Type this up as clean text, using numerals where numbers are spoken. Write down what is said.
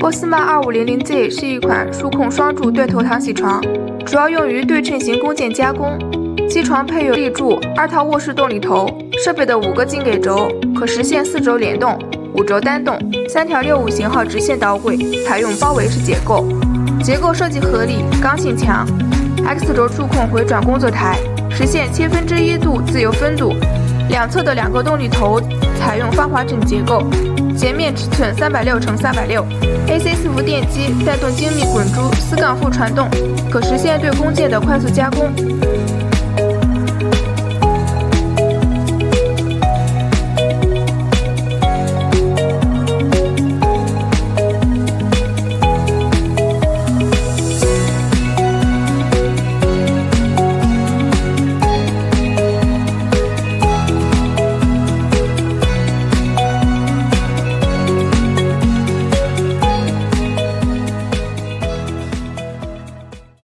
BOSM2500-Z 是一款数控双柱对头躺洗床，主要用于对称型工件加工。机床配有立柱、2套卧室动力头，设备的5个径给轴可实现4轴联动、5轴单动、3条65型号直线导轨，采用包围式结构，结构设计合理，刚性强。X 轴触控回转工作台，实现1/1000度自由分度，两侧的2个动力头采用防滑枕结构，截面尺寸360×360，AC 伺服电机带动精密滚珠4/负传动，可实现对工件的快速加工。